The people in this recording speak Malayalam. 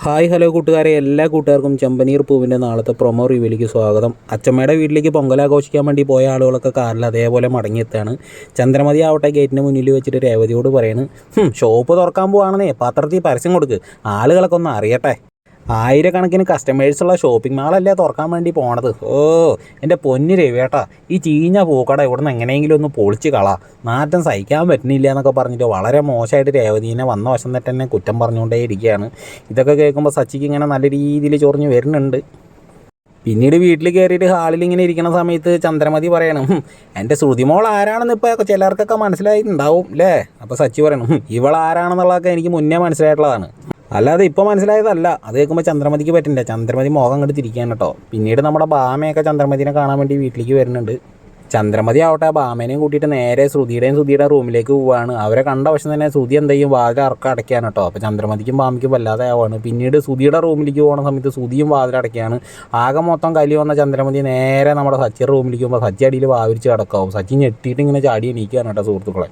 ഹായ് ഹലോ കൂട്ടുകാരെ, എല്ലാ കൂട്ടുകാർക്കും ചെമ്പനീർ പൂവിൻ്റെ നാളത്തെ പ്രൊമോ റിവ്യൂയിലേക്ക് സ്വാഗതം. അച്ചമ്മയുടെ വീട്ടിലേക്ക് പൊങ്കലാഘോഷിക്കാൻ വേണ്ടി പോയ ആളുകളൊക്കെ കാറിൽ അതേപോലെ മടങ്ങിയെത്താണ്. ചന്ദ്രമതി ആവട്ടെ ഗേറ്റിന് മുന്നിൽ വെച്ചിട്ട് രേവതിയോട് പറയാണ്, ഷോപ്പ് തുറക്കാൻ പോവാണെന്നേ, പത്രത്തിൽ പരസ്യം കൊടുക്ക്, ആളുകളൊക്കെ ഒന്ന് അറിയട്ടെ. ആയിരക്കണക്കിന് കസ്റ്റമേഴ്സുള്ള ഷോപ്പിംഗ് മാളല്ലേ തുറക്കാൻ വേണ്ടി പോണത്. എൻ്റെ പൊന്നു രവിയേട്ടാ, ഈ ചീഞ്ഞ പൂക്കട ഇവിടുന്ന് എങ്ങനെയെങ്കിലും ഒന്ന് പൊളിച്ച് കളാ, നാറ്റം സഹിക്കാൻ പറ്റുന്നില്ല എന്നൊക്കെ പറഞ്ഞിട്ട് വളരെ മോശമായിട്ട് രേവതീനെ വന്ന വശം തന്നെ കുറ്റം പറഞ്ഞുകൊണ്ടേ ഇരിക്കുകയാണ്. ഇതൊക്കെ കേൾക്കുമ്പോൾ സച്ചിക്ക് ഇങ്ങനെ നല്ല രീതിയിൽ ചൊറിഞ്ഞ് വരുന്നുണ്ട്. പിന്നീട് വീട്ടിൽ കയറിയിട്ട് ഹാളിൽ ഇങ്ങനെ ഇരിക്കുന്ന സമയത്ത് ചന്ദ്രമതി പറയണം, എൻ്റെ ശ്രുതിമോൾ ആരാണെന്ന് ഇപ്പോൾ ചിലർക്കൊക്കെ മനസ്സിലായിട്ടുണ്ടാവും അല്ലേ. അപ്പോൾ സച്ചി പറയണം, ഇവൾ ആരാണെന്നുള്ളതൊക്കെ എനിക്ക് മുന്നേ മനസ്സിലായിട്ടുള്ളതാണ്, അല്ലാതെ ഇപ്പോൾ മനസ്സിലായതല്ല. അത് കേൾക്കുമ്പോൾ ചന്ദ്രമതിക്ക് പറ്റില്ല. ചന്ദ്രമതി മോഹം കണ്ട് തിരിക്കുകയാണ് കേട്ടോ. പിന്നീട് നമ്മുടെ ബാമയൊക്കെ ചന്ദ്രമതിനെ കാണാൻ വേണ്ടി വീട്ടിലേക്ക് വരുന്നുണ്ട്. ചന്ദ്രമതി ആവട്ടെ ബാമേനെയും കൂട്ടിയിട്ട് നേരെ ശ്രുതിയുടെ റൂമിലേക്ക് പോവുകയാണ്. അവരെ കണ്ട വശം തന്നെ ശ്രുതി എന്ത് ചെയ്യും, വാതിൽ അടയ്ക്കുകയാണ് കേട്ടോ. അപ്പോൾ ചന്ദ്രമതിക്കും ബാമയ്ക്കും വല്ലാതെ ആവുകയാണ്. പിന്നീട് ശ്രുതിയുടെ റൂമിലേക്ക് പോകുന്ന സമയത്ത് ശ്രുതിയും വാതിൽ അടയ്ക്കുകയാണ്. ആകെ മൊത്തം കലി വന്ന ചന്ദ്രമതി നേരെ നമ്മുടെ സച്ചിയുടെ റൂമിലേക്ക് പോകുമ്പോൾ സച്ചി അടിയിൽ വാവിരിച്ച് കിടക്കാവും. സച്ചി ഞെട്ടിയിട്ട് ഇങ്ങനെ ചാടി എണീക്കുകയാണ് കേട്ടോ സുഹൃത്തുക്കളെ.